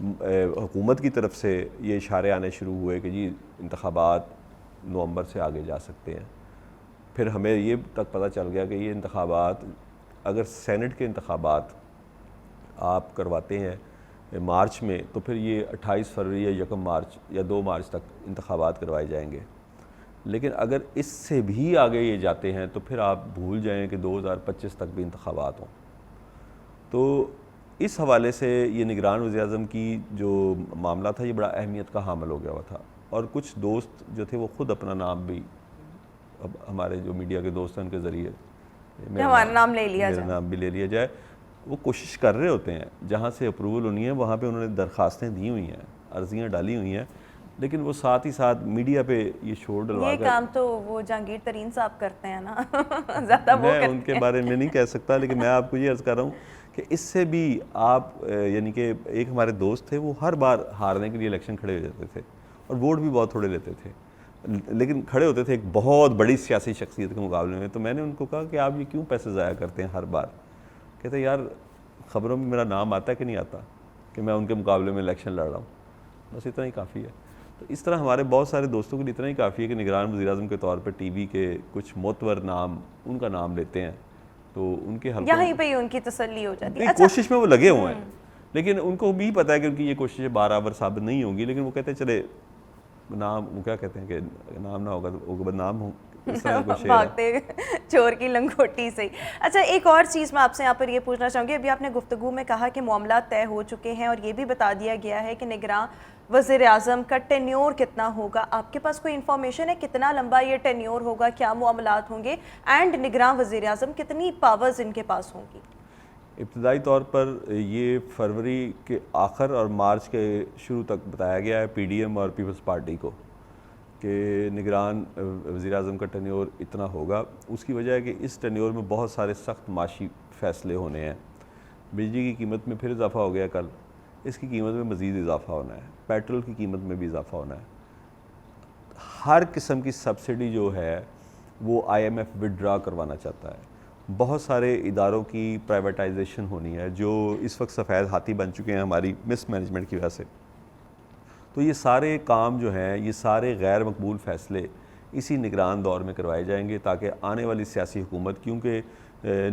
حکومت کی طرف سے یہ اشارے آنے شروع ہوئے کہ جی انتخابات نومبر سے آگے جا سکتے ہیں. پھر ہمیں یہ تک پتہ چل گیا کہ یہ انتخابات اگر سینٹ کے انتخابات آپ کرواتے ہیں مارچ میں تو پھر یہ 28 فروری یا 1 مارچ یا 2 مارچ تک انتخابات کروائے جائیں گے. لیکن اگر اس سے بھی آگے یہ جاتے ہیں تو پھر آپ بھول جائیں کہ 2025 تک بھی انتخابات ہوں. تو اس حوالے سے یہ نگران وزیر اعظم کی جو معاملہ تھا یہ بڑا اہمیت کا حامل ہو گیا ہوا تھا. اور کچھ دوست جو تھے وہ خود اپنا نام بھی، اب ہمارے جو میڈیا کے دوست ہیں ان کے ذریعے ہمارا نام لے لیا میرا نام بھی لے لیا جائے، وہ کوشش کر رہے ہوتے ہیں جہاں سے اپروول ہونی ہے وہاں پہ انہوں نے درخواستیں دی ہوئی ہیں، عرضیاں ڈالی ہوئی ہیں، لیکن وہ ساتھ ہی ساتھ میڈیا پہ یہ شور ڈلوا یہ کر، کام تو وہ جہانگیر ترین صاحب کرتے ہیں نا زیادہ وہ میں ان کے بارے میں نہیں کہہ سکتا، لیکن میں آپ کو یہ عرض کر رہا ہوں کہ اس سے بھی آپ یعنی کہ ایک ہمارے دوست تھے وہ ہر بار ہارنے کے لیے الیکشن کھڑے ہو جاتے تھے اور ووٹ بھی بہت تھوڑے لیتے تھے، لیکن کھڑے ہوتے تھے ایک بہت بڑی سیاسی شخصیت کے مقابلے میں. تو میں نے ان کو کہا کہ آپ یہ کیوں پیسے ضائع کرتے ہیں ہر بار؟ کہتے یار خبروں میں میرا نام آتا ہے کہ نہیں آتا کہ میں ان کے مقابلے میں الیکشن لڑ رہا ہوں، بس اتنا ہی کافی ہے. تو اس طرح ہمارے بہت سارے دوستوں کے لیے اتنا ہی کافی ہے کہ نگران وزیر اعظم کے طور پر ٹی وی کے کچھ معتبر نام ان کا نام لیتے ہیں تو ان کے حلقوں یہیں پہ ان کی تسلی ہو جاتی ہے. کوشش میں وہ لگے ہوئے ہیں، لیکن ان کو بھی پتہ ہے کہ ان کی یہ کوششیں برابر ثابت نہیں ہوں گی، لیکن وہ کہتے ہیں چلے نام، وہ کیا کہتے ہیں کہ نام نہ ہوگا تو بدنام ہوں، بھاگتے چور کی لنگوٹی سے. اچھا ایک اور چیز میں آپ سے یہاں پر یہ پوچھنا چاہوں گی، ابھی آپ نے گفتگو میں کہا کہ معاملات طے ہو چکے ہیں اور یہ بھی بتا دیا گیا ہے کہ نگراں وزیر اعظم کا ٹینیور کتنا ہوگا. آپ کے پاس کوئی انفارمیشن ہے کتنا لمبا یہ ٹینیور ہوگا، کیا معاملات ہوں گے، اینڈ نگراں وزیر اعظم کتنی پاورز ان کے پاس ہوں گی؟ ابتدائی طور پر یہ فروری کے آخر اور مارچ کے شروع تک بتایا گیا ہے پی ڈی ایم اور پیپلز پارٹی کو کہ نگران وزیر اعظم کا ٹینیور اتنا ہوگا. اس کی وجہ ہے کہ اس ٹینیور میں بہت سارے سخت معاشی فیصلے ہونے ہیں. بجلی کی قیمت میں پھر اضافہ ہو گیا کل، اس کی قیمت میں مزید اضافہ ہونا ہے، پیٹرول کی قیمت میں بھی اضافہ ہونا ہے. ہر قسم کی سبسڈی جو ہے وہ آئی ایم ایف وڈرا کروانا چاہتا ہے. بہت سارے اداروں کی پرائیویٹائزیشن ہونی ہے جو اس وقت سفید ہاتھی بن چکے ہیں ہماری مس مینجمنٹ کی وجہ سے. تو یہ سارے کام جو ہیں، یہ سارے غیر مقبول فیصلے اسی نگران دور میں کروائے جائیں گے تاکہ آنے والی سیاسی حکومت، کیونکہ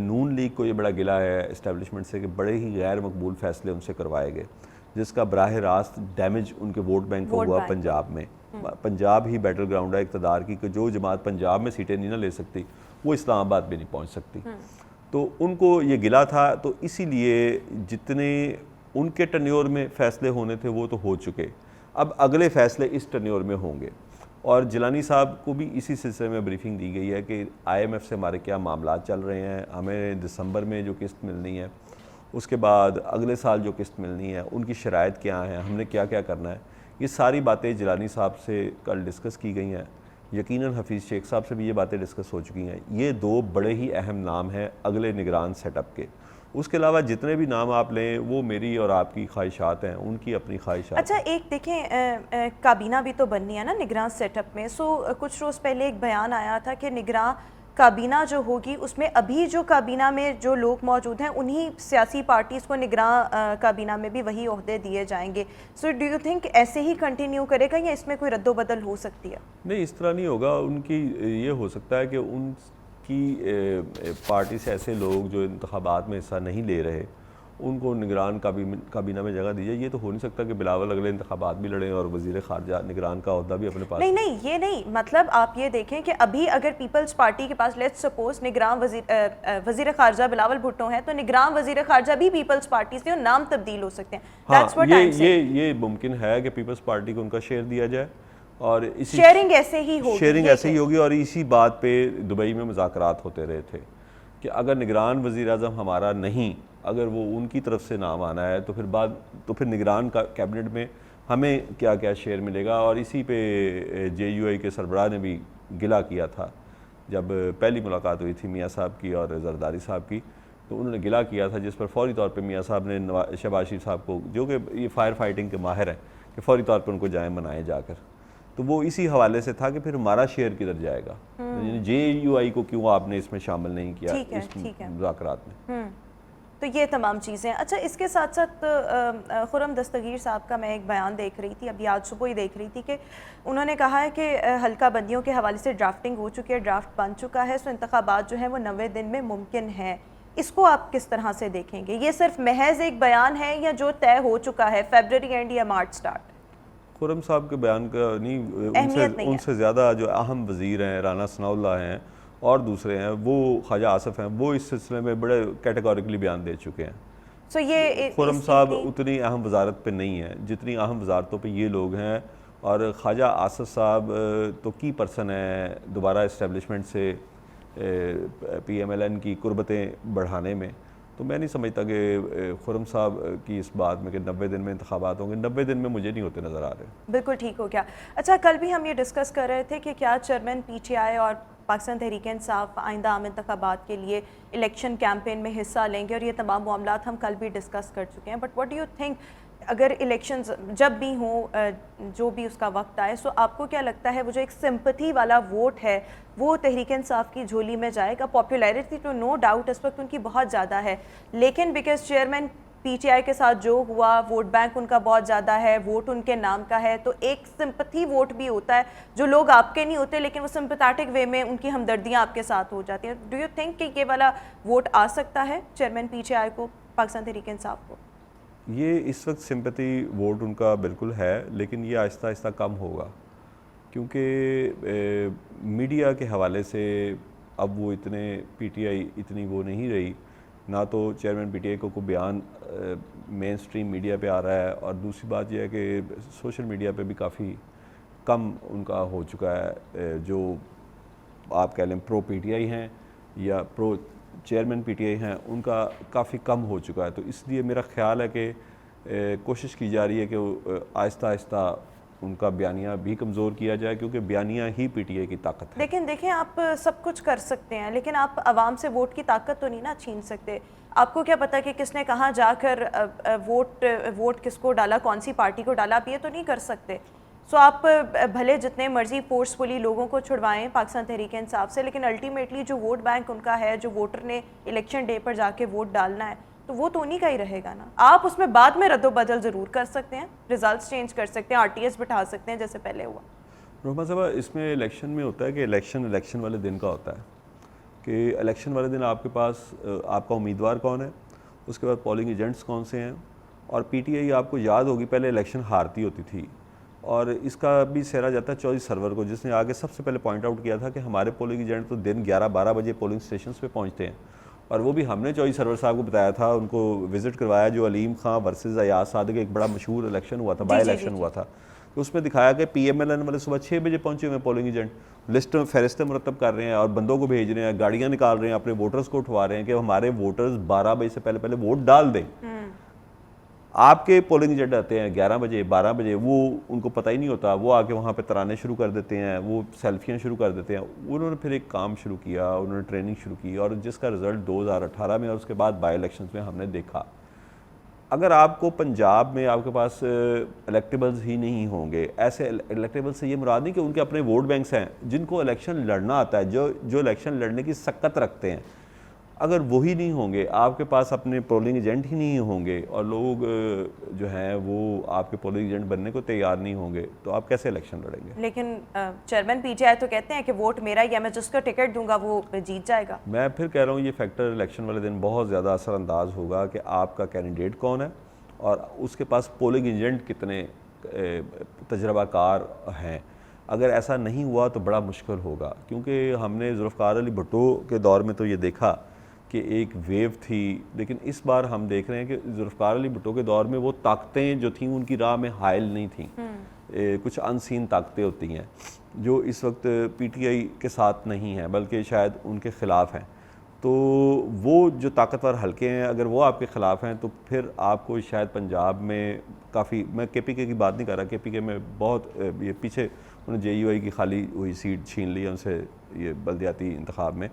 نون لیگ کو یہ بڑا گلہ ہے اسٹیبلشمنٹ سے کہ بڑے ہی غیر مقبول فیصلے ان سے کروائے گئے جس کا براہ راست ڈیمیج ان کے ووٹ بینک کو ہوا. پنجاب میں، پنجاب ہی بیٹل گراؤنڈ ہے اقتدار کی کہ جو جماعت پنجاب میں سیٹیں نہیں نہ لے سکتی وہ اسلام آباد بھی نہیں پہنچ سکتی. تو ان کو یہ گلہ تھا، تو اسی لیے جتنے ان کے ٹینیور میں فیصلے ہونے تھے وہ تو ہو چکے، اب اگلے فیصلے اس ٹینیور میں ہوں گے. اور جیلانی صاحب کو بھی اسی سلسلے میں بریفنگ دی گئی ہے کہ آئی ایم ایف سے ہمارے کیا معاملات چل رہے ہیں، ہمیں دسمبر میں جو قسط ملنی ہے، اس کے بعد اگلے سال جو قسط ملنی ہے، ان کی شرائط کیا ہیں، ہم نے کیا کیا کرنا ہے. یہ ساری باتیں جیلانی صاحب سے کل ڈسکس کی گئی ہیں. یقیناً حفیظ شیخ صاحب سے بھی یہ باتیں ڈسکس ہو چکی ہیں. یہ دو بڑے ہی اہم نام ہیں اگلے نگران سیٹ اپ کے. اس کے علاوہ جتنے بھی نام آپ لیں وہ میری اور آپ کی خواہشات ہیں، ان کی اپنی خواہشات. اچھا ایک دیکھیں کابینہ بھی تو بننی ہے نا نگراں سیٹ اپ میں. کچھ روز پہلے ایک بیان آیا تھا کہ نگراں کابینہ جو ہوگی اس میں ابھی جو کابینہ میں جو لوگ موجود ہیں انہی سیاسی پارٹیز کو نگراں کابینہ میں بھی وہی عہدے دیے جائیں گے. سو ڈو یو تھنک ایسے ہی کنٹینیو کرے گا یا اس میں کوئی رد و بدل ہو سکتی ہے؟ نہیں، اس طرح نہیں ہوگا. ان کی یہ ہو سکتا ہے کہ ان کی پارٹی سے ایسے لوگ جو انتخابات میں حصہ نہیں لے رہے ان کو نگران کابینہ میں جگہ دی جائے. یہ تو ہو نہیں سکتا کہ بلاول اگلے انتخابات بھی لڑیں اور وزیر خارجہ نگران کا عہدہ بھی اپنے پاس. نہیں یہ نہیں، مطلب آپ یہ دیکھیں کہ ابھی اگر پیپلز پارٹی کے پاس لیٹس سپوز نگران وزیر خارجہ بلاول بھٹو ہیں تو نگران وزیر خارجہ بھی پیپلز پارٹی سے اور نام تبدیل ہو سکتے ہیں. ہاں یہ ممکن ہے کہ پیپلز پارٹی کو ان کا شیئر دیا جائے اور اسی شیئرنگ ایسے ہی ہوگی اور اسی بات پہ دبئی میں مذاکرات ہوتے رہے تھے کہ اگر نگران وزیر اعظم ہمارا نہیں، اگر وہ ان کی طرف سے نام آنا ہے تو پھر نگران کا کیبنٹ میں ہمیں کیا کیا شیئر ملے گا. اور اسی پہ جے یو آئی کے سربراہ نے بھی گلہ کیا تھا جب پہلی ملاقات ہوئی تھی میاں صاحب کی اور زرداری صاحب کی، تو انہوں نے گلہ کیا تھا جس پر فوری طور پہ میاں صاحب نے شہباز شریف صاحب کو، جو کہ یہ فائر فائٹنگ کے ماہر ہیں، کہ فوری طور پر ان کو جائیں منائیں جا کر. تو وہ اسی حوالے سے تھا کہ پھر ہمارا شیئر کدھر جائے گا، یعنی جے یو آئی کو کیوں آپ نے اس میں شامل نہیں کیا اس مذاکرات میں. تو تو یہ تمام چیزیں. اچھا اس کے ساتھ ساتھ خرم دستگیر صاحب کا میں ایک بیان دیکھ رہی تھی, ابھی آج صبح ہی دیکھ رہی تھی, کہ انہوں نے کہا ہے کہ حلقہ بندیوں کے حوالے سے ڈرافٹنگ ہو چکی ہے, ڈرافٹ بن چکا ہے, سو انتخابات جو ہیں وہ 90 دن میں ممکن ہیں. اس کو آپ کس طرح سے دیکھیں گے؟ یہ صرف محض ایک بیان ہے یا جو طے ہو چکا ہے فیبرری اینڈ یا مارچ سٹارٹ؟ خرم صاحب کے بیان کا نہیں, اہمیت نہیں ان سے زیادہ جو اہم وزیر ہیں رانا ثناء اللہ ہیں اور دوسرے ہیں, وہ خواجہ آصف ہیں, وہ اس سلسلے میں بڑے کیٹیگوریکلی بیان دے چکے ہیں. سو یہ خرم صاحب اتنی اہم وزارت پہ نہیں ہیں جتنی اہم وزارتوں پہ یہ لوگ ہیں, اور خواجہ آصف صاحب تو کی پرسن ہیں دوبارہ اسٹیبلشمنٹ سے پی ایم ایل این کی قربتیں بڑھانے میں. تو میں نہیں سمجھتا کہ خرم صاحب کی اس بات میں کہ 90 دن میں انتخابات ہوں گے, 90 دن میں مجھے نہیں ہوتے نظر آ رہے. بالکل ٹھیک ہو گیا. اچھا کل بھی ہم یہ ڈسکس کر رہے تھے کہ کیا چیئرمین پی ٹی آئی اور پاکستان تحریک انصاف آئندہ عام انتخابات کے لیے الیکشن کیمپین میں حصہ لیں گے, اور یہ تمام معاملات ہم کل بھی ڈسکس کر چکے ہیں. But what do you think, اگر الیکشنز جب بھی ہوں, جو بھی اس کا وقت آئے, سو آپ کو کیا لگتا ہے وہ جو ایک سمپتھی والا ووٹ ہے وہ تحریک انصاف کی جھولی میں جائے گا؟ پاپولیرٹی تو نو ڈاؤٹ اس وقت ان کی بہت زیادہ ہے, لیکن because chairman P T I کے ساتھ جو ہوا, ووٹ بینک ان کا بہت زیادہ ہے, ووٹ ان کے نام کا ہے, تو ایک سمپتھی ووٹ بھی ہوتا ہے جو لوگ آپ کے نہیں ہوتے لیکن وہ سمپتھیٹک وے میں ان کی ہمدردیاں آپ کے ساتھ ہو جاتی ہیں. ڈو یو تھنک کہ یہ والا ووٹ آ سکتا ہے چیئرمین پی ٹی آئی کو, پاکستان تحریک انصاف کو؟ یہ اس وقت سمپتی ووٹ ان کا بالکل ہے, لیکن یہ آہستہ آہستہ کم ہوگا, کیونکہ میڈیا کے حوالے سے اب وہ اتنے پی ٹی آئی اتنی وہ نہیں رہی, نہ تو چیئرمین پی ٹی آئی کو کوئی بیان مین سٹریم میڈیا پہ آ رہا ہے, اور دوسری بات یہ ہے کہ سوشل میڈیا پہ بھی کافی کم ان کا ہو چکا ہے. جو آپ کہہ لیں پرو پی ٹی آئی ہیں یا پرو چیئرمین پی ٹی آئی ہیں, ان کا کافی کم ہو چکا ہے. تو اس لیے میرا خیال ہے کہ کوشش کی جا رہی ہے کہ آہستہ آہستہ ان کا بیانیہ بھی کمزور کیا جائے, کیونکہ بیانیہ ہی پی ٹی آئی کی طاقت ہے. لیکن دیکھیں آپ سب کچھ کر سکتے ہیں, لیکن آپ عوام سے ووٹ کی طاقت تو نہیں نا چھین سکتے. آپ کو کیا پتا کہ کس نے کہاں جا کر ووٹ کس کو ڈالا, کون سی پارٹی کو ڈالا, آپ یہ تو نہیں کر سکتے. سو آپ بھلے جتنے مرضی فورسفلی لوگوں کو چھڑوائیں پاکستان تحریک انصاف سے, لیکن الٹیمیٹلی جو ووٹ بینک ان کا ہے, جو ووٹر نے الیکشن ڈے پر جا کے ووٹ ڈالنا ہے, تو وہ تو انہی کا ہی رہے گا نا. آپ اس میں بعد میں رد و بدل ضرور کر سکتے ہیں, ریزلٹس چینج کر سکتے ہیں, آر ٹی ایس بٹھا سکتے ہیں جیسے پہلے ہوا. رحمہ صاحبہ, اس میں الیکشن میں ہوتا ہے کہ الیکشن والے دن کا ہوتا ہے کہ الیکشن والے دن آپ کے پاس آپ کا امیدوار کون ہے, اس کے بعد پولنگ ایجنٹس کون سے ہیں, اور پی ٹی آئی آپ کو یاد ہوگی پہلے الیکشن ہارتی ہوتی تھی, اور اس کا بھی سہرا جاتا ہے 24 سرور کو, جس نے آگے سب سے پہلے پوائنٹ آؤٹ کیا تھا کہ ہمارے پولنگ ایجنٹ تو دن 11-12 بجے پولنگ اسٹیشنز پہ پہنچتے ہیں. اور وہ بھی ہم نے 24 سرور صاحب کو بتایا تھا, ان کو وزٹ کروایا, جو علیم خان ورسز ایاز صادق ایک بڑا مشہور الیکشن ہوا تھا, بائی الیکشن ہوا تھا, تو اس میں دکھایا کہ پی ایم ایل این والے صبح 6 بجے پہنچے ہوئے پولنگ ایجنٹ, لسٹ میں فہرستیں مرتب کر رہے ہیں اور بندوں کو بھیج رہے ہیں, گاڑیاں نکال رہے ہیں, اپنے ووٹرز کو اٹھوا رہے ہیں کہ ہمارے ووٹرز 12 بجے سے پہلے ووٹ ڈال دیں. آپ کے پولنگ ایجنٹ آتے ہیں 11 بجے 12 بجے, وہ ان کو پتہ ہی نہیں ہوتا, وہ آ کے وہاں پہ ترانے شروع کر دیتے ہیں, وہ سیلفیاں شروع کر دیتے ہیں. انہوں نے پھر ایک کام شروع کیا, انہوں نے ٹریننگ شروع کی, اور جس کا رزلٹ 2018 میں اور اس کے بعد بائی الیکشنز میں ہم نے دیکھا. اگر آپ کو پنجاب میں آپ کے پاس الیکٹیبلز ہی نہیں ہوں گے, ایسے الیکٹیبلز سے یہ مراد نہیں کہ ان کے اپنے ووٹ بینکس ہیں جن کو الیکشن لڑنا آتا ہے, جو الیکشن لڑنے کی سکت رکھتے ہیں, اگر وہی نہیں ہوں گے, آپ کے پاس اپنے پولنگ ایجنٹ ہی نہیں ہوں گے, اور لوگ جو ہیں وہ آپ کے پولنگ ایجنٹ بننے کو تیار نہیں ہوں گے, تو آپ کیسے الیکشن لڑیں گے؟ لیکن چیئرمین پی ٹی آئی تو کہتے ہیں کہ ووٹ میرا یا میں جس کو ٹکٹ دوں گا وہ جیت جائے گا. میں پھر کہہ رہا ہوں یہ فیکٹر الیکشن والے دن بہت زیادہ اثر انداز ہوگا کہ آپ کا کینڈیڈیٹ کون ہے اور اس کے پاس پولنگ ایجنٹ کتنے تجربہ کار ہیں. اگر ایسا نہیں ہوا تو بڑا مشکل ہوگا, کیونکہ ہم نے ذوالفقار علی بھٹو کے دور میں تو یہ دیکھا کہ ایک ویو تھی, لیکن اس بار ہم دیکھ رہے ہیں کہ ذوالفقار علی بھٹو کے دور میں وہ طاقتیں جو تھیں ان کی راہ میں حائل نہیں تھیں, کچھ ان سین طاقتیں ہوتی ہیں جو اس وقت پی ٹی آئی کے ساتھ نہیں ہیں بلکہ شاید ان کے خلاف ہیں. تو وہ جو طاقتور حلقے ہیں اگر وہ آپ کے خلاف ہیں تو پھر آپ کو شاید پنجاب میں کافی, میں کے پی کے کی بات نہیں کر رہا, کے پی کے میں بہت یہ پیچھے انہوں نے جے یو آئی کی خالی ہوئی سیٹ چھین لی ان سے یہ بلدیاتی انتخاب میں,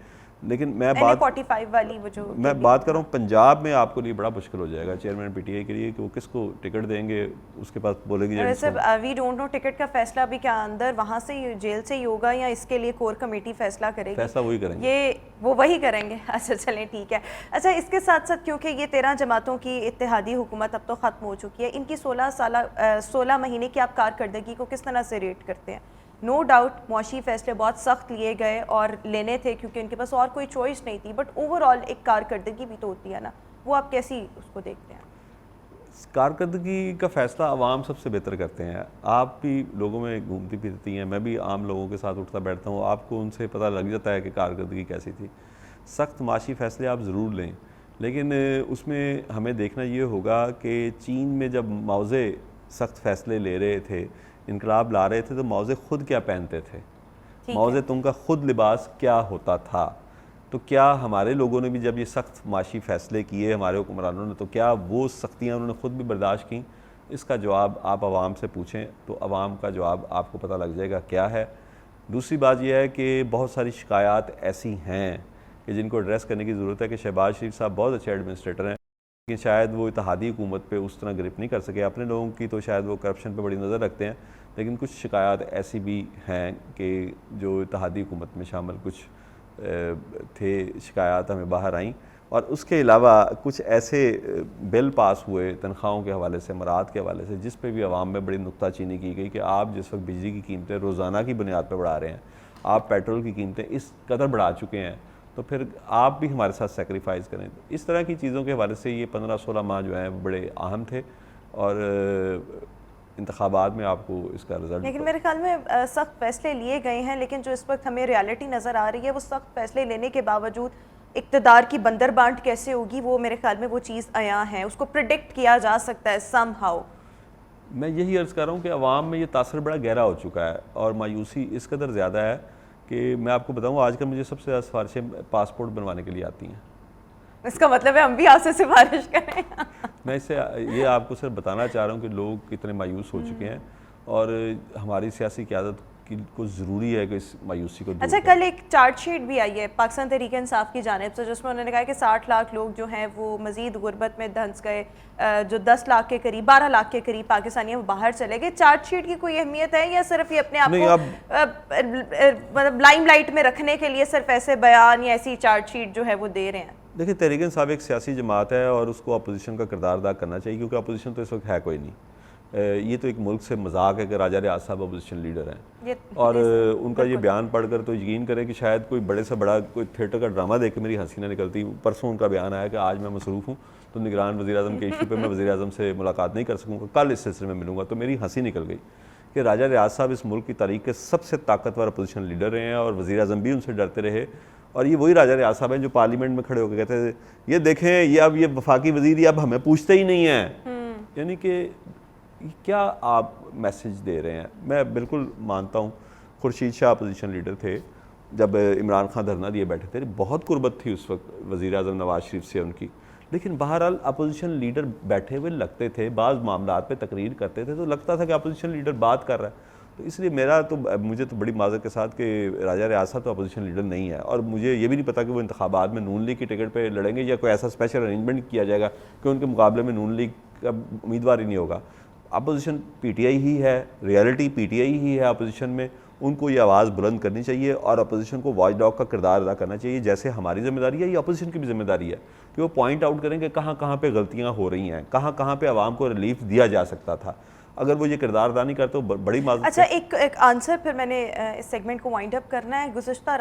لیکن میں NA45 والی وہ جو بات کر رہا ہوں پنجاب میں آپ کو لیے بڑا مشکل ہو جائے گا چیئرمین پی ٹی آئی کے لیے کہ وہ کس کو ٹکٹ دیں گے, اس کے پاس بولے گی ویسے وی ڈونٹ نو ٹکٹ کا فیصلہ بھی کیا اندر وہاں سے جیل سے ہی ہوگا یا اس کے لیے کور کمیٹی فیصلہ کرے گی؟ فیصلہ وہی کریں گے, یہ وہ وہی کریں گے. اچھا چلیں ٹھیک ہے. اچھا اس کے ساتھ ساتھ کیونکہ یہ 13 جماعتوں کی اتحادی حکومت اب تو ختم ہو چکی ہے, ان کی 16 مہینے کی آپ کارکردگی کو کس طرح سے ریٹ کرتے ہیں؟ نو ڈاؤٹ معاشی فیصلے بہت سخت لیے گئے اور لینے تھے کیونکہ ان کے پاس اور کوئی چوائس نہیں تھی, بٹ اوور آل ایک کارکردگی بھی تو ہوتی ہے نا, وہ آپ کیسی اس کو دیکھتے ہیں؟ کارکردگی کا فیصلہ عوام سب سے بہتر کرتے ہیں. آپ بھی لوگوں میں گھومتی پھرتی ہیں, میں بھی عام لوگوں کے ساتھ اٹھتا بیٹھتا ہوں, آپ کو ان سے پتہ لگ جاتا ہے کہ کارکردگی کیسی تھی. سخت معاشی فیصلے آپ ضرور لیں, لیکن اس میں ہمیں دیکھنا یہ ہوگا کہ چین میں جب معاوضے سخت فیصلے لے رہے تھے, انقلاب لا رہے تھے, تو معاوضے خود کیا پہنتے تھے, معاوضے تم کا خود لباس کیا ہوتا تھا. تو کیا ہمارے لوگوں نے بھی جب یہ سخت معاشی فیصلے کیے ہمارے حکمرانوں نے, تو کیا وہ سختیاں انہوں نے خود بھی برداشت کیں؟ اس کا جواب آپ عوام سے پوچھیں تو عوام کا جواب آپ کو پتہ لگ جائے گا کیا ہے. دوسری بات یہ ہے کہ بہت ساری شکایات ایسی ہیں کہ جن کو ایڈریس کرنے کی ضرورت ہے کہ شہباز شریف صاحب بہت اچھے ایڈمنسٹریٹر ہیں, لیکن شاید وہ اتحادی حکومت پہ اس طرح گرپ نہیں کر سکے. اپنے لوگوں کی تو شاید وہ کرپشن پہ بڑی نظر رکھتے ہیں, لیکن کچھ شکایات ایسی بھی ہیں کہ جو اتحادی حکومت میں شامل کچھ تھے شکایات ہمیں باہر آئیں. اور اس کے علاوہ کچھ ایسے بل پاس ہوئے تنخواہوں کے حوالے سے, مراد کے حوالے سے, جس پہ بھی عوام میں بڑی نکتہ چینی کی گئی کہ آپ جس وقت بجلی کی قیمتیں روزانہ کی بنیاد پہ بڑھا رہے ہیں, آپ پیٹرول کی قیمتیں اس قدر بڑھا چکے ہیں, تو پھر آپ بھی ہمارے ساتھ سیکریفائز کریں. اس طرح کی چیزوں کے حوالے سے یہ 15-16 ماہ جو ہیں وہ بڑے اہم تھے, اور انتخابات میں آپ کو اس کا رزلٹ. لیکن میرے خیال میں سخت فیصلے لیے گئے ہیں, لیکن جو اس وقت ہمیں ریالٹی نظر آ رہی ہے وہ سخت فیصلے لینے کے باوجود اقتدار کی بندر بانٹ کیسے ہوگی, وہ میرے خیال میں وہ چیز عیاں ہے, اس کو پریڈکٹ کیا جا سکتا ہے سم ہاؤ. میں یہی عرض کر رہا ہوں کہ عوام میں یہ تاثر بڑا گہرا ہو چکا ہے اور مایوسی اس قدر زیادہ ہے کہ میں آپ کو بتاؤں آج کل مجھے سب سے زیادہ سفارشیں پاسپورٹ بنوانے کے لیے آتی ہیں. اس کا مطلب ہے ہم بھی آپ سے سفارش کریں. میں اس سے یہ آپ کو صرف بتانا چاہ رہا ہوں کہ لوگ کتنے مایوس ہو چکے ہیں, اور ہماری سیاسی قیادت کو ضروری ہے کہ اس مایوسی کو دور اچھا کل ایک چارٹ شیٹ بھی آئی ہے پاکستان تحریک انصاف کی جانب سے, جس میں انہوں نے کہا کہ 60 لاکھ لوگ جو ہیں وہ مزید غربت میں دھنس گئے, جو 10 لاکھ کے قریب 12 لاکھ کے قریب پاکستانی ہیں وہ باہر چلے گئے. چارٹ شیٹ کی کوئی اہمیت ہے یا صرف یہ اپنے آپ کو مطلب لائم لائٹ میں رکھنے کے لیے صرف ایسے بیان یا ایسی چارٹ شیٹ جو ہے وہ دے رہے ہیں؟ دیکھیں تحریک انصاف ایک سیاسی جماعت ہے اور اس کو اپوزیشن کا کردار ادا کرنا چاہیے, کیونکہ اپوزیشن تو اس وقت ہے کوئی نہیں. یہ تو ایک ملک سے مذاق ہے کہ راجہ ریاض صاحب اپوزیشن لیڈر ہیں, اور ان کا یہ بیان پڑھ کر تو یقین کریں کہ شاید کوئی بڑے سے بڑا کوئی تھیٹر کا ڈرامہ دیکھ کے میری ہنسی نہ نکلتی. پرسوں ان کا بیان آیا کہ آج میں مصروف ہوں تو نگران وزیر اعظم کے ایشو پہ میں وزیر اعظم سے ملاقات نہیں کر سکوں گا, کل اس سلسلے میں ملوں گا. تو میری ہنسی نکل گئی کہ راجہ ریاض صاحب اس ملک کی تاریخ کے سب سے طاقتور اپوزیشن لیڈر رہے ہیں, اور وزیر اعظم بھی ان سے ڈرتے رہے. اور یہ وہی راجہ ریاض صاحب ہیں جو پارلیمنٹ میں کھڑے ہو کے کہتے تھے یہ دیکھیں یہ اب یہ وفاقی وزیر یہ اب ہمیں پوچھتے ہی نہیں ہیں. یعنی کہ کیا آپ میسج دے رہے ہیں؟ میں بالکل مانتا ہوں خورشید شاہ اپوزیشن لیڈر تھے جب عمران خان دھرنا دیے بیٹھے تھے, بہت قربت تھی اس وقت وزیر اعظم نواز شریف سے ان کی, لیکن بہرحال اپوزیشن لیڈر بیٹھے ہوئے لگتے تھے, بعض معاملات پہ تقریر کرتے تھے تو لگتا تھا کہ اپوزیشن لیڈر بات کر رہا ہے. تو اس لیے مجھے تو بڑی معذرت کے ساتھ کہ راجہ ریاض صاحب تو اپوزیشن لیڈر نہیں ہے, اور مجھے یہ بھی نہیں پتا کہ وہ انتخابات میں نون لیگ کی ٹکٹ پہ لڑیں گے یا کوئی ایسا اسپیشل ارینجمنٹ کیا جائے گا کہ ان کے مقابلے میں نون لیگ کا امیدوار ہی نہیں ہوگا. اپوزیشن پی ٹی آئی ہی ہے, ریئلٹی پی ٹی آئی ہی ہے اپوزیشن میں, ان کو یہ آواز بلند کرنی چاہیے اور اپوزیشن کو واچ ڈاگ کا کردار ادا کرنا چاہیے. جیسے ہماری ذمہ داری ہے یہ اپوزیشن کی بھی ذمہ داری ہے کہ وہ پوائنٹ آؤٹ کریں کہ کہاں کہاں پہ غلطیاں ہو رہی ہیں, کہاں کہاں پہ عوام کو ریلیف دیا جا سکتا تھا. اگر وہ یہ کردار ادا نہیں کرتے تو بڑی معذرت. اچھا ایک آنسر پھر میں نے اس سیگمنٹ کو وائنڈ اپ کرنا ہے. گزشتہ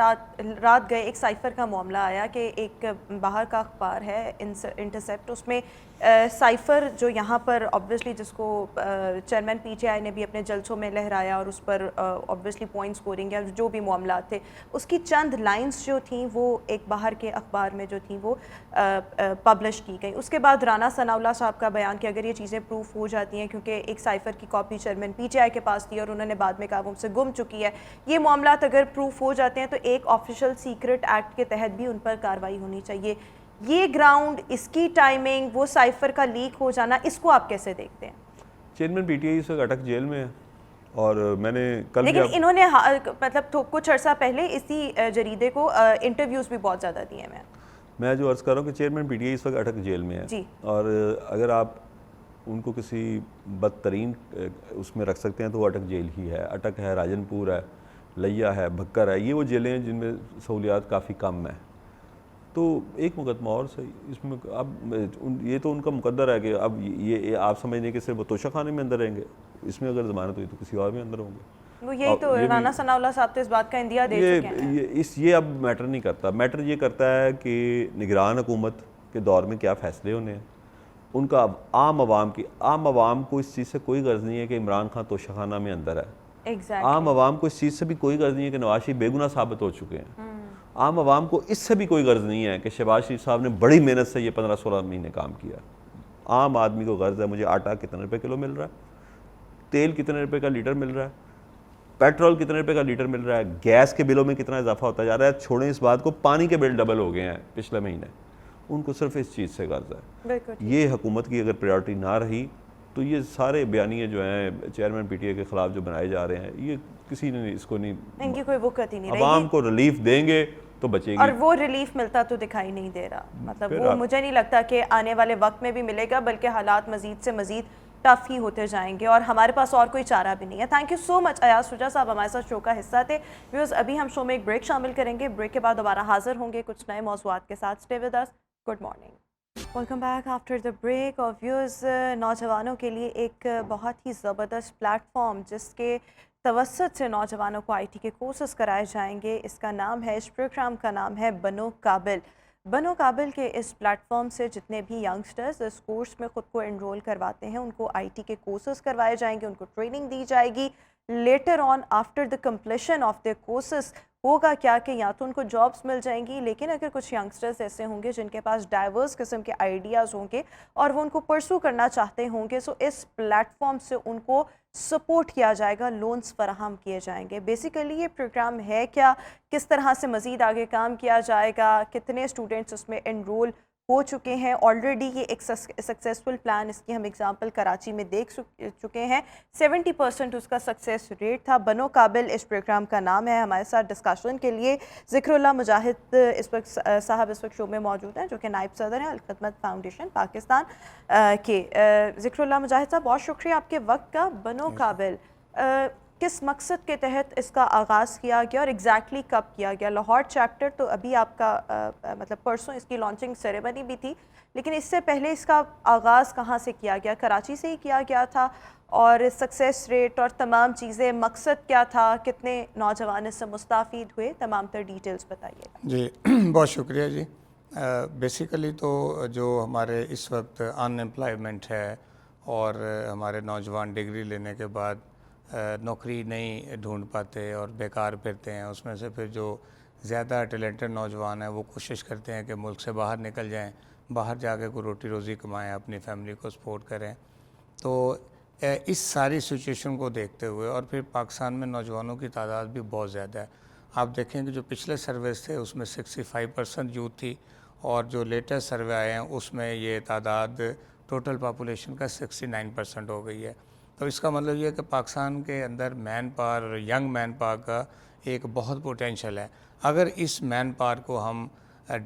رات گئے ایک سائفر کا معاملہ آیا کہ ایک باہر کا اخبار ہے انٹرسیپٹ, اس میں سائفر جو یہاں پر آبویسلی جس کو چیئرمین پی ٹی آئی نے بھی اپنے جلسوں میں لہرایا اور اس پر آبویسلی پوائنٹ اسکورنگ یا جو بھی معاملات تھے, اس کی چند لائنز جو تھیں وہ ایک باہر کے اخبار میں جو تھیں وہ پبلش کی گئی. اس کے بعد رانا ثناء اللہ صاحب کا بیان کہ اگر یہ چیزیں پروف ہو جاتی ہیں, کیونکہ ایک سائفر کی copy chairman P T I کے پاس تھی اور انہوں نے بعد میں کہا وہ ہم سے گم چکی ہے, یہ معاملات اگر پروف ہو جاتے ہیں تو ایک آفیشل سیکرٹ ایکٹ کے تحت بھی ان پر کارروائی ہونی چاہیے. یہ گراؤنڈ, اس کی ٹائمنگ, وہ سائفر کا لیک ہو جانا, اس کو آپ کیسے دیکھتے ہیں؟ چیئرمین پی ٹی آئی اس وقت اٹک جیل میں ہے, اور میں نے کل بھی لیکن انہوں نے مطلب کچھ عرصہ پہلے اسی جریدے کو انٹرویوز بھی بہت زیادہ دیے ہیں. میں جو عرض کر رہا ہوں کہ چیئرمین پی ٹی آئی اس وقت اٹک جیل میں ہے جی. اور اگر آپ ان کو کسی بدترین اس میں رکھ سکتے ہیں تو وہ اٹک جیل ہی ہے. اٹک ہے، راجن پور ہے، لیا ہے، بھکر ہے، یہ وہ جیلیں ہیں جن میں سہولیات کافی کم ہیں. تو ایک مقدمہ اور صحیح اس میں اب یہ تو ان کا مقدر ہے کہ اب یہ آپ سمجھنے کہ صرف وہ توشہ خانے میں اندر رہیں گے. اس میں اگر ضمانت ہوئی تو کسی اور میں اندر ہوں گے. وہ یہی تو رانا ثناء اللہ صاحب تو اس بات کا اندیا دے چکے ہیں. یہ اب میٹر نہیں کرتا. میٹر یہ کرتا ہے کہ نگران حکومت کے دور میں کیا فیصلے ہونے ہیں. ان کا عام عوام کو اس چیز سے کوئی غرض نہیں ہے کہ عمران خان توشہ خانہ میں اندر ہے. عام عوام کو اس چیز سے بھی کوئی غرض نہیں ہے کہ نواز شریف بے گناہ ثابت ہو چکے ہیں. عام عوام کو اس سے بھی کوئی غرض نہیں ہے کہ شہباز شریف صاحب نے بڑی محنت سے یہ 15-16 مہینے کام کیا. عام آدمی کو غرض ہے مجھے آٹا کتنے روپے کلو مل رہا ہے، تیل کتنے روپے کا لیٹر مل رہا ہے، پیٹرول کتنے روپے کا لیٹر مل رہا ہے، گیس کے بلوں میں کتنا اضافہ ہوتا جا رہا ہے. چھوڑیں اس بات کو، پانی کے بل ڈبل ہو گئے ہیں پچھلے مہینے. ان کو صرف اس چیز سے غرض ہے. یہ حکومت کی اگر پریورٹی نہ رہی تو یہ سارے بیانیے جو ہیں چیئرمین پی ٹی اے کے خلاف جو بنائے جا رہے ہیں یہ کسی نے اس کو نہیں، ان کی کوئی وقت ہی نہیں رہی. عوام کو ریلیف دیں گے تو بچے گی. اور وہ ریلیف ملتا تو دکھائی نہیں دے رہا. مطلب وہ مجھے نہیں لگتا کہ آنے والے وقت میں بھی ملے گا، بلکہ حالات مزید سے مزید ٹف ہی ہوتے جائیں گے اور ہمارے پاس اور کوئی چارہ بھی نہیں ہے. تھینک یو سو مچ ایاز شجاع صاحب ہمارے ساتھ شو کا حصہ تھے. ویورز ابھی ہم شو میں ایک بریک شامل کریں گے. بریک کے بعد دوبارہ حاضر ہوں گے کچھ نئے موضوعات کے ساتھ. Stay with us. Good morning. Welcome back after the break. اور ویورز نوجوانوں کے لیے ایک بہت ہی زبردست پلیٹ فارم جس کے توسط سے نوجوانوں کو آئی ٹی کے کورسز کرائے جائیں گے، اس کا نام ہے، اس پروگرام کا نام ہے بنو قابل. بنو قابل کے اس پلیٹ فارم سے جتنے بھی ینگسٹرز اس کورس میں خود کو انرول کرواتے ہیں ان کو آئی ٹی کے کورسز کروائے جائیں گے، ان کو ٹریننگ دی جائے گی. Later on after the completion of the courses ہوگا کیا کہ یا تو ان کو جابس مل جائیں گی، لیکن اگر کچھ ینگسٹرز ایسے ہوں گے جن کے پاس ڈائیورس قسم کے آئیڈیاز ہوں گے اور وہ ان کو پرسو کرنا چاہتے ہوں گے، سو اس پلیٹ فارم سے ان کو سپورٹ کیا جائے گا، لونز فراہم کیے جائیں گے. بیسیکلی یہ پروگرام ہے کیا، کس طرح سے مزید آگے کام کیا جائے گا، کتنے اسٹوڈنٹس اس میں انرول ہو چکے ہیں. آلریڈی یہ ایک سکسیسفل پلان، اس کی ہم اگزامپل کراچی میں دیکھ چکے ہیں. 70% اس کا سکسیس ریٹ تھا. بنو قابل اس پروگرام کا نام ہے. ہمارے ساتھ ڈسکشن کے لیے ذکر اللہ مجاہد اس وقت صاحب اس وقت شو میں موجود ہیں، جو کہ نائب صدر ہیں الخدمت فاؤنڈیشن پاکستان کے. ذکر اللہ مجاہد صاحب بہت شکریہ آپ کے وقت کا. بنو قابل کس مقصد کے تحت اس کا آغاز کیا گیا اور ایگزیکٹلی کب کیا گیا؟ لاہور چیپٹر تو ابھی آپ کا مطلب پرسوں اس کی لانچنگ سیریمنی بھی تھی، لیکن اس سے پہلے اس کا آغاز کہاں سے کیا گیا؟ کراچی سے ہی کیا گیا تھا؟ اور سکسیس ریٹ اور تمام چیزیں، مقصد کیا تھا، کتنے نوجوان اس سے مستفید ہوئے، تمام تر ڈیٹیلز بتائیے. جی بہت شکریہ جی. بیسیکلی تو جو ہمارے اس وقت ان امپلائمنٹ ہے اور ہمارے نوجوان ڈگری لینے کے بعد نوکری نہیں ڈھونڈ پاتے اور بیکار پھرتے ہیں، اس میں سے پھر جو زیادہ ٹیلنٹڈ نوجوان ہیں وہ کوشش کرتے ہیں کہ ملک سے باہر نکل جائیں، باہر جا کے کوئی روٹی روزی کمائیں، اپنی فیملی کو سپورٹ کریں. تو اس ساری سچویشن کو دیکھتے ہوئے اور پھر پاکستان میں نوجوانوں کی تعداد بھی بہت زیادہ ہے. آپ دیکھیں کہ جو پچھلے سرویز تھے اس میں 65% یوتھ تھی اور جو لیٹسٹ سروے آئے ہیں اس میں یہ تعداد ٹوٹل پاپولیشن کا 69% ہو گئی ہے. تو اس کا مطلب یہ ہے کہ پاکستان کے اندر man power, young man power کا ایک بہت پوٹینشل ہے. اگر اس مین پاور کو ہم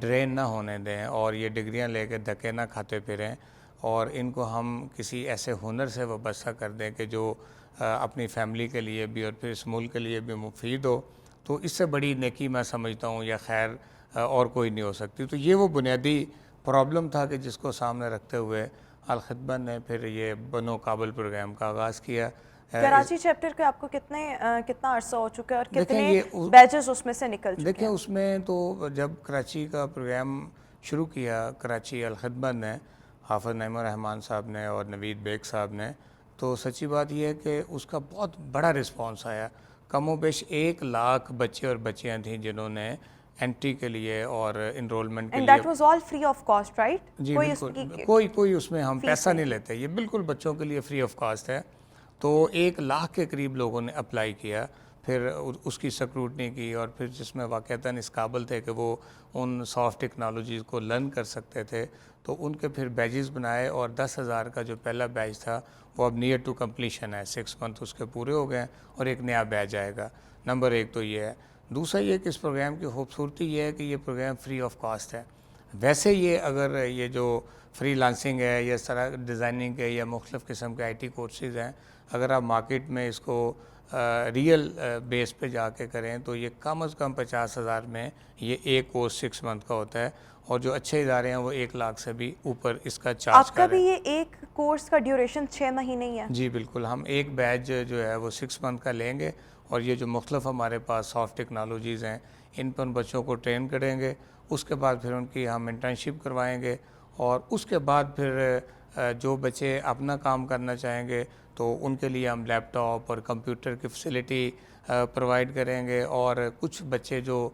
ڈرین نہ ہونے دیں اور یہ ڈگریاں لے کے دھکے نہ کھاتے پھریں اور ان کو ہم کسی ایسے ہنر سے وابستہ کر دیں کہ جو اپنی فیملی کے لیے بھی اور پھر اس ملک کے لیے بھی مفید ہو، تو اس سے بڑی نیکی میں سمجھتا ہوں یا خیر اور کوئی نہیں ہو سکتی. تو یہ وہ بنیادی پرابلم تھا کہ جس کو سامنے رکھتے ہوئے الخدمت نے پھر یہ بنو قابل پروگرام کا آغاز کیا. کراچی چیپٹر کے آپ کو کتنا عرصہ ہو چکا ہے اور کتنے بیچز اس میں سے نکل چکے ہیں؟ دیکھیں اس میں تو جب کراچی کا پروگرام شروع کیا کراچی الخدمت نے، حافظ نعیم الرحمان صاحب نے اور نوید بیگ صاحب نے، تو سچی بات یہ ہے کہ اس کا بہت بڑا رسپانس آیا. کم و بیش 1 لاکھ بچے اور بچیاں تھیں جنہوں نے انٹری کے لیے اور انرولمنٹ کے لیے. And that was all free of cost, right? جی بالکل، کوئی اس میں ہم پیسہ نہیں لیتے، یہ بالکل بچوں کے لیے فری آف کاسٹ ہے. تو 1 لاکھ کے قریب لوگوں نے اپلائی کیا، پھر اس کی سکروٹنی کی اور پھر جس میں واقعتاً اس قابل تھے کہ وہ ان سافٹ ٹیکنالوجیز کو لرن کر سکتے تھے تو ان کے پھر بیچز بنائے اور 10,000 کا جو پہلا بیچ تھا وہ اب نیئر ٹو کمپلیشن ہے, 6 منتھ اس کے پورے ہو گئے ہیں اور ایک نیا بیچ آئے گا. نمبر 1 تو یہ ہے. دوسرا یہ کہ اس پروگرام کی خوبصورتی یہ ہے کہ یہ پروگرام فری آف کاسٹ ہے. ویسے یہ اگر یہ جو فری لانسنگ ہے یا اس طرح ڈیزائننگ ہے یا مختلف قسم کے IT کورسز ہیں, اگر آپ مارکیٹ میں اس کو ریئل بیس پہ جا کے کریں تو یہ کم از کم 50,000 میں یہ ایک کورس 6 منتھ کا ہوتا ہے, اور جو اچھے ادارے ہیں وہ 1 لاکھ سے بھی اوپر اس کا چارج آپ کر کا رہے بھی ہیں. یہ ایک کورس کا ڈیوریشن 6 مہینے ہی ہے؟ جی بالکل, ہم ایک بیچ جو ہے وہ 6 منتھ کا لیں گے, اور یہ جو مختلف ہمارے پاس سافٹ ٹیکنالوجیز ہیں ان پر بچوں کو ٹرین کریں گے. اس کے بعد پھر ان کی ہم انٹرنشپ کروائیں گے, اور اس کے بعد پھر جو بچے اپنا کام کرنا چاہیں گے تو ان کے لیے ہم لیپ ٹاپ اور کمپیوٹر کی فیسلٹی پرووائڈ کریں گے. اور کچھ بچے جو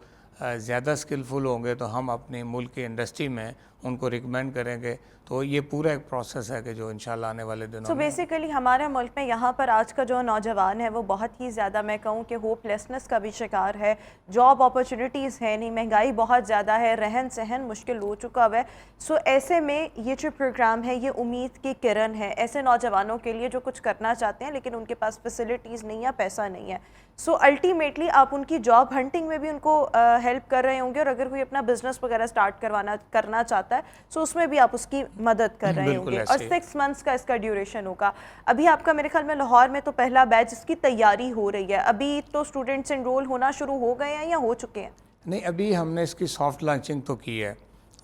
زیادہ اسکلفل ہوں گے تو ہم اپنی ملک کی انڈسٹری میں ان کو ریکمینڈ کریں گے. تو یہ پورا ایک پروسیس ہے کہ جو انشاءاللہ آنے والے دنوں سو میں بیسیکلی ہمارے ملک میں یہاں پر آج کا جو نوجوان ہے وہ بہت ہی زیادہ, میں کہوں کہ ہوپ لیسنس کا بھی شکار ہے. جاب اپرچونیٹیز ہے نہیں, مہنگائی بہت زیادہ ہے, رہن سہن مشکل ہو چکا ہوا ہے. سو ایسے میں یہ جو پروگرام ہے یہ امید کی کرن ہے ایسے نوجوانوں کے لیے جو کچھ کرنا چاہتے ہیں لیکن ان کے پاس فیسلٹیز نہیں ہے, پیسہ نہیں ہے. سو الٹیمیٹلی آپ ان کی جاب ہنٹنگ میں بھی ان کو ہیلپ کر رہے ہوں گے, اور اگر کوئی اپنا بزنس وغیرہ سٹارٹ کرنا چاہتا ہے سو اس میں بھی آپ اس کی مدد کر رہے ہوں گے. اور 6 منتھس کا اس کا ڈیوریشن ہوگا. ابھی آپ کا میرے خیال میں لاہور میں تو پہلا بیچ اس کی تیاری ہو رہی ہے. ابھی تو اسٹوڈنٹس انرول ہونا شروع ہو گئے ہیں یا ہو چکے ہیں؟ نہیں, ابھی ہم نے اس کی سافٹ لانچنگ تو کی ہے,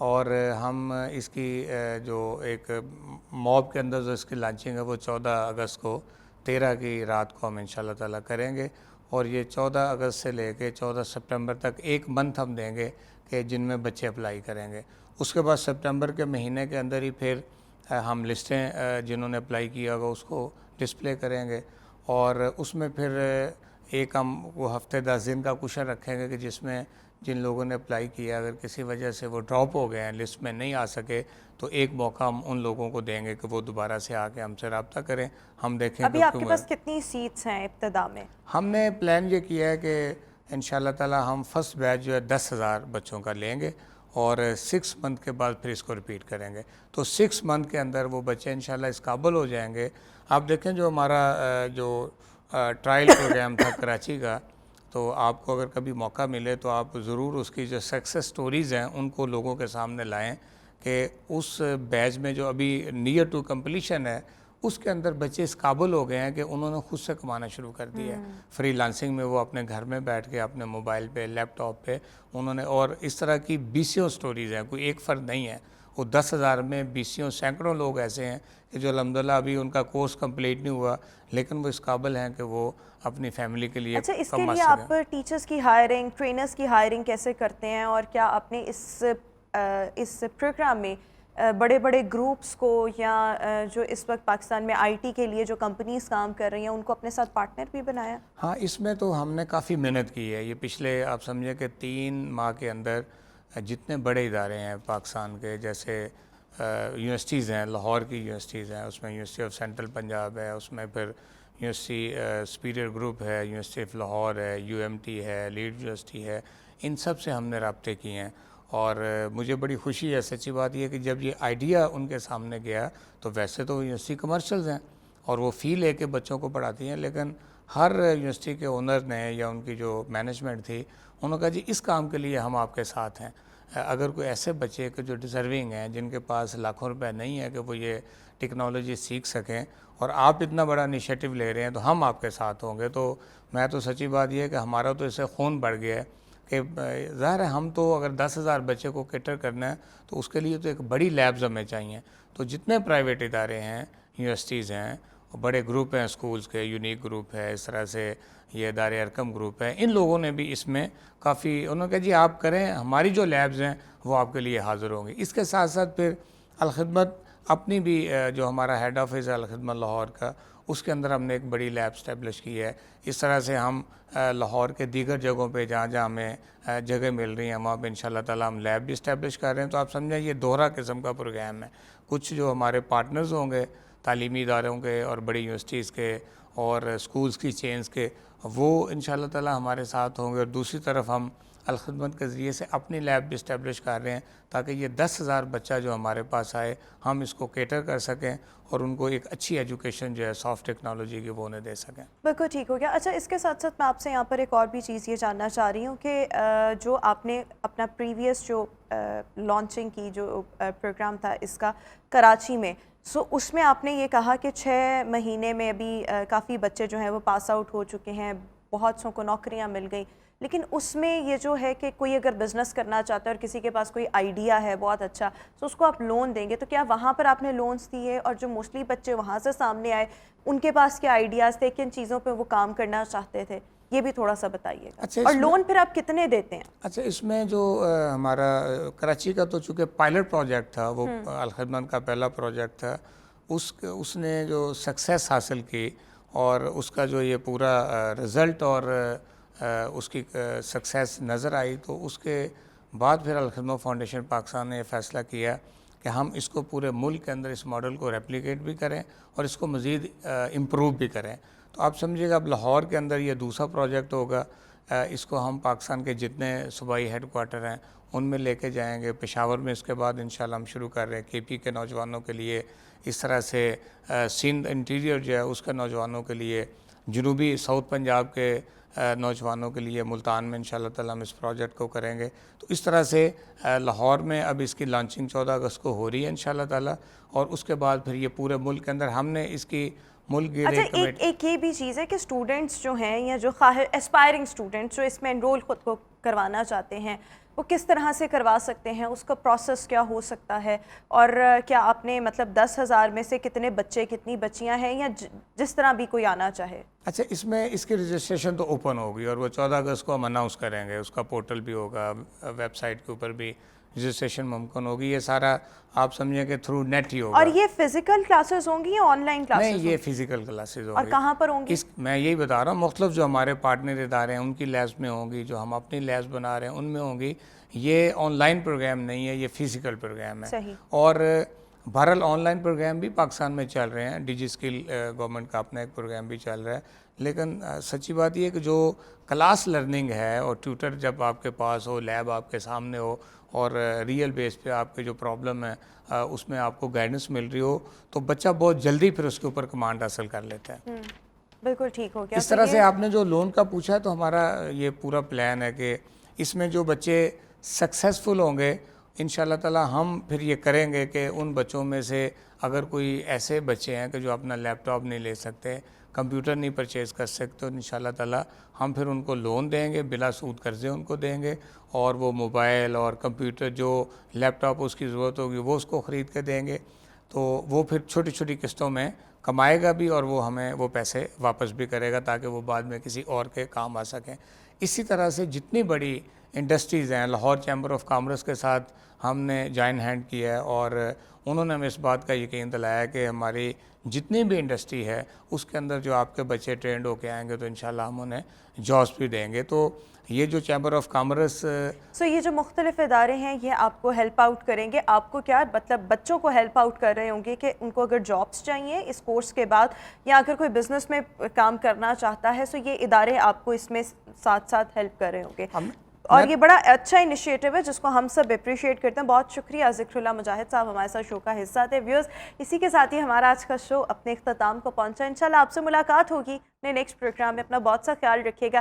اور ہم اس کی جو ایک موب کے اندر جو اس کی لانچنگ ہے وہ 14 اگست کو 13 کی رات کو ہم انشاءاللہ تعالیٰ کریں گے. اور یہ 14 اگست سے لے کے 14 سپٹمبر تک 1 منتھ ہم دیں گے کہ جن میں بچے اپلائی کریں گے. اس کے بعد سپٹمبر کے مہینے کے اندر ہی پھر ہم لسٹیں جنہوں نے اپلائی کیا ہوگا اس کو ڈسپلے کریں گے, اور اس میں پھر ایک ہم وہ ہفتے 10 دن کا کوشن رکھیں گے کہ جس میں جن لوگوں نے اپلائی کیا اگر کسی وجہ سے وہ ڈراپ ہو گئے ہیں, لسٹ میں نہیں آ سکے, تو ایک موقع ہم ان لوگوں کو دیں گے کہ وہ دوبارہ سے آ کے ہم سے رابطہ کریں. ہم دیکھیں ابھی آپ کے پاس کتنی سیٹس ہیں ابتدا میں؟ ہم نے پلان یہ کیا ہے کہ انشاءاللہ تعالیٰ ہم فرسٹ بیچ جو ہے 10,000 بچوں کا لیں گے, اور 6 منتھ کے بعد پھر اس کو ریپیٹ کریں گے. تو 6 منتھ کے اندر وہ بچے انشاءاللہ اس قابل ہو جائیں گے. آپ دیکھیں جو ہمارا جو ٹرائل پروگرام تھا کراچی کا, تو آپ کو اگر کبھی موقع ملے تو آپ ضرور اس کی جو سکسیس سٹوریز ہیں ان کو لوگوں کے سامنے لائیں کہ اس بیچ میں جو ابھی نیئر ٹو کمپلیشن ہے اس کے اندر بچے اس قابل ہو گئے ہیں کہ انہوں نے خود سے کمانا شروع کر دیا ہے. فری لانسنگ میں وہ اپنے گھر میں بیٹھ کے اپنے موبائل پہ لیپ ٹاپ پہ انہوں نے, اور اس طرح کی 20 سٹوریز ہیں, کوئی ایک فرد نہیں ہے. وہ 10,000 میں 20 سینکڑوں لوگ ایسے ہیں کہ جو الحمدللہ ابھی ان کا کورس کمپلیٹ نہیں ہوا لیکن وہ اس قابل ہیں کہ وہ اپنی فیملی کے لیے اچھا, اس کے کما لیے سکیں. آپ ٹیچرز کی ہائرنگ, ٹرینرز کی ہائرنگ کیسے کرتے ہیں, اور کیا آپ نے اس پروگرام میں بڑے بڑے گروپس کو یا جو اس وقت پاکستان میں IT کے لیے جو کمپنیز کام کر رہی ہیں ان کو اپنے ساتھ پارٹنر بھی بنایا؟ ہاں, اس میں تو ہم نے کافی محنت کی ہے. یہ پچھلے آپ سمجھیں کہ 3 ماہ کے اندر جتنے بڑے ادارے ہیں پاکستان کے, جیسے یونیورسٹیز ہیں, لاہور کی یونیورسٹیز ہیں, اس میں یونیورسٹی آف سینٹرل پنجاب ہے, اس میں پھر یونیورسٹی سپیریئر گروپ ہے, یونیورسٹی آف لاہور ہے, UMT ہے, لیڈ یونیورسٹی ہے, ان سب سے ہم نے رابطے کیے ہیں. اور مجھے بڑی خوشی ہے, سچی بات یہ کہ جب یہ آئیڈیا ان کے سامنے گیا تو ویسے تو یونیورسٹی کمرشلز ہیں اور وہ فی لے کے بچوں کو پڑھاتی ہیں, لیکن ہر یونیورسٹی کے اونر نے یا ان کی جو مینجمنٹ تھی انہوں نے کہا جی اس کام کے لیے ہم آپ کے ساتھ ہیں. اگر کوئی ایسے بچے کہ جو ڈیزرونگ ہیں, جن کے پاس لاکھوں روپے نہیں ہے کہ وہ یہ ٹیکنالوجی سیکھ سکیں, اور آپ اتنا بڑا انیشیٹو لے رہے ہیں تو ہم آپ کے ساتھ ہوں گے. تو میں تو سچی بات یہ ہے کہ ہمارا تو اس سے خون بڑھ گیا ہے کہ ظاہر ہے ہم تو اگر 10,000 بچے کو کیٹر کرنا ہے تو اس کے لیے تو ایک بڑی لیبز ہمیں چاہیے. تو جتنے پرائیویٹ ادارے ہیں, یونیورسٹیز ہیں, بڑے گروپ ہیں اسکولز کے, یونیک گروپ ہے, اس طرح سے یہ ادارے ارکم گروپ ہے, ان لوگوں نے بھی اس میں کافی, انہوں نے کہا جی آپ کریں, ہماری جو لیبز ہیں وہ آپ کے لیے حاضر ہوں گی. اس کے ساتھ ساتھ پھر الخدمت اپنی بھی جو ہمارا ہیڈ آفس ہے الخدمت لاہور کا, اس کے اندر ہم نے ایک بڑی لیب اسٹیبلش کی ہے. اس طرح سے ہم لاہور کے دیگر جگہوں پہ جہاں جہاں ہمیں جگہ مل رہی ہیں وہاں پہ انشاءاللہ تعالیٰ ہم لیب بھی اسٹیبلش کر رہے ہیں. تو آپ سمجھیں یہ دوہرا قسم کا پروگرام ہے. کچھ جو ہمارے پارٹنرز ہوں گے تعلیمی اداروں کے اور بڑی یونیورسٹیز کے اور اسکولز کی چینز کے, وہ انشاءاللہ تعالیٰ ہمارے ساتھ ہوں گے, اور دوسری طرف ہم الخدمت کے ذریعے سے اپنی لیب بھی اسٹیبلش کر رہے ہیں تاکہ یہ 10,000 بچہ جو ہمارے پاس آئے ہم اس کو کیٹر کر سکیں اور ان کو ایک اچھی ایجوکیشن جو ہے سافٹ ٹیکنالوجی کی وہ انہیں دے سکیں. بالکل ٹھیک ہو گیا. اچھا اس کے ساتھ ساتھ میں آپ سے یہاں پر ایک اور بھی چیز یہ جاننا چاہ رہی ہوں کہ جو آپ نے اپنا پریویس جو لانچنگ کی جو پروگرام تھا اس کا کراچی میں، سو اس میں آپ نے یہ کہا کہ 6 مہینے میں ابھی کافی بچے جو ہیں وہ پاس آؤٹ ہو چکے ہیں، بہت سو کو نوکریاں مل گئیں، لیکن اس میں یہ جو ہے کہ کوئی اگر بزنس کرنا چاہتا ہے اور کسی کے پاس کوئی آئیڈیا ہے بہت اچھا تو اس کو آپ لون دیں گے، تو کیا وہاں پر آپ نے لونز دیے؟ اور جو موسٹلی بچے وہاں سے سامنے آئے ان کے پاس کیا آئیڈیاز تھے، کن چیزوں پہ وہ کام کرنا چاہتے تھے، یہ بھی تھوڑا سا بتائیے گا. اچھا اور لون پھر آپ کتنے دیتے ہیں؟ اچھا اس میں جو ہمارا کراچی کا تو چونکہ پائلٹ پروجیکٹ تھا، وہ الخدمت کا پہلا پروجیکٹ تھا، اس نے جو سکسیس حاصل کی اور اس کا جو یہ پورا رزلٹ اور اس کی سکسیس نظر آئی، تو اس کے بعد پھر الخدمت فاؤنڈیشن پاکستان نے یہ فیصلہ کیا کہ ہم اس کو پورے ملک کے اندر اس ماڈل کو ریپلیکیٹ بھی کریں اور اس کو مزید امپروو بھی کریں. تو آپ سمجھیے گا اب لاہور کے اندر یہ دوسرا پروجیکٹ ہوگا، اس کو ہم پاکستان کے جتنے صوبائی ہیڈ کوارٹر ہیں ان میں لے کے جائیں گے. پشاور میں اس کے بعد انشاءاللہ ہم شروع کر رہے ہیں کے پی کے نوجوانوں کے لیے، اس طرح سے سندھ انٹیریئر جو ہے اس کے نوجوانوں کے لیے، جنوبی ساؤتھ پنجاب کے نوجوانوں کے لیے ملتان میں انشاءاللہ تعالیٰ ہم اس پروجیکٹ کو کریں گے. تو اس طرح سے لاہور میں اب اس کی لانچنگ 14 اگست کو ہو رہی ہے انشاءاللہ تعالیٰ، اور اس کے بعد پھر یہ پورے ملک کے اندر ہم نے اس کی ملک گیر اچھا ایک یہ بھی چیز ہے کہ اسٹوڈنٹس جو ہیں یا جو اسپائرنگ اسٹوڈنٹس جو اس میں انرول خود کو کروانا چاہتے ہیں وہ کس طرح سے کروا سکتے ہیں، اس کا پروسیس کیا ہو سکتا ہے، اور کیا آپ نے مطلب 10,000 میں سے کتنے بچے کتنی بچیاں ہیں، یا جس طرح بھی کوئی آنا چاہے؟ اچھا اس میں اس کی رجسٹریشن تو اوپن ہوگی اور وہ 14 اگست کو ہم اناؤنس کریں گے، اس کا پورٹل بھی ہوگا، ویب سائٹ کے اوپر بھی رجسٹریشن ممکن ہوگی. یہ سارا آپ سمجھیں کہ تھرو نیٹ ہی ہوگا. اور یہ فزیکل کلاسز ہوں گی یا آن لائن کلاسز؟ نہیں، یہ فزیکل کلاسز ہوں اور گی. کہاں پر ہوں گی؟ میں یہی بتا رہا ہوں، مختلف جو ہمارے پارٹنر ادارے ہیں ان کی لیبس میں ہوں گی، جو ہم اپنی لیبس بنا رہے ہیں ان میں ہوں گی. یہ آن لائن پروگرام نہیں ہے، یہ فزیکل پروگرام ہے. صحیح. اور بہرحال آن لائن پروگرام بھی پاکستان میں چل رہے ہیں، ڈیجی اسکل گورنمنٹ کا اپنا ایک پروگرام بھی چل رہا ہے. لیکن سچی بات یہ ہے کہ جو کلاس لرننگ ہے اور ٹیوٹر جب آپ کے پاس ہو، لیب آپ کے سامنے ہو اور ریئل بیس پہ آپ کے جو پرابلم ہے اس میں آپ کو گائیڈنس مل رہی ہو، تو بچہ بہت جلدی پھر اس کے اوپر کمانڈ حاصل کر لیتا ہے. بالکل ٹھیک ہو گیا. اس طرح سے آپ نے جو لون کا پوچھا ہے، تو ہمارا یہ پورا پلان ہے کہ اس میں جو بچے سکسیسفل ہوں گے انشاءاللہ تعالیٰ ہم پھر یہ کریں گے کہ ان بچوں میں سے اگر کوئی ایسے بچے ہیں کہ جو اپنا لیپ ٹاپ نہیں لے سکتے، کمپیوٹر نہیں پرچیز کر سکتے، تو انشاءاللہ تعالیٰ ہم پھر ان کو لون دیں گے، بلا سود قرضے ان کو دیں گے، اور وہ موبائل اور کمپیوٹر جو لیپ ٹاپ اس کی ضرورت ہوگی وہ اس کو خرید کے دیں گے. تو وہ پھر چھوٹی چھوٹی قسطوں میں کمائے گا بھی اور وہ ہمیں وہ پیسے واپس بھی کرے گا تاکہ وہ بعد میں کسی اور کے کام آ سکیں. اسی طرح سے جتنی بڑی انڈسٹریز ہیں، لاہور چیمبر آف کامرس کے ساتھ ہم نے جوائن ہینڈ کیا ہے اور انہوں نے ہمیں اس بات کا یقین دلایا کہ ہماری جتنی بھی انڈسٹری ہے اس کے اندر جو آپ کے بچے ٹرینڈ ہو کے آئیں گے تو انشاءاللہ ہم انہیں جابس بھی دیں گے. تو یہ جو چیمبر آف کامرس یہ جو مختلف ادارے ہیں یہ آپ کو ہیلپ آؤٹ کریں گے. آپ کو کیا مطلب بچوں کو ہیلپ آؤٹ کر رہے ہوں گے کہ ان کو اگر جابس چاہیے اس کورس کے بعد، یا اگر کوئی بزنس میں کام کرنا چاہتا ہے، سو یہ ادارے آپ کو اس میں ساتھ ساتھ ہیلپ کر رہے ہوں گے. اور یہ بڑا اچھا انیشیٹو ہے جس کو ہم سب اپریشیٹ کرتے ہیں. بہت شکریہ ذکر اللہ مجاہد صاحب ہمارے ساتھ شو کا حصہ تھے. ویورز اسی کے ساتھ ہی ہمارا آج کا شو اپنے اختتام کو پہنچا. انشاءاللہ آپ سے ملاقات ہوگی نیکسٹ پروگرام میں. اپنا بہت سا خیال رکھیے گا.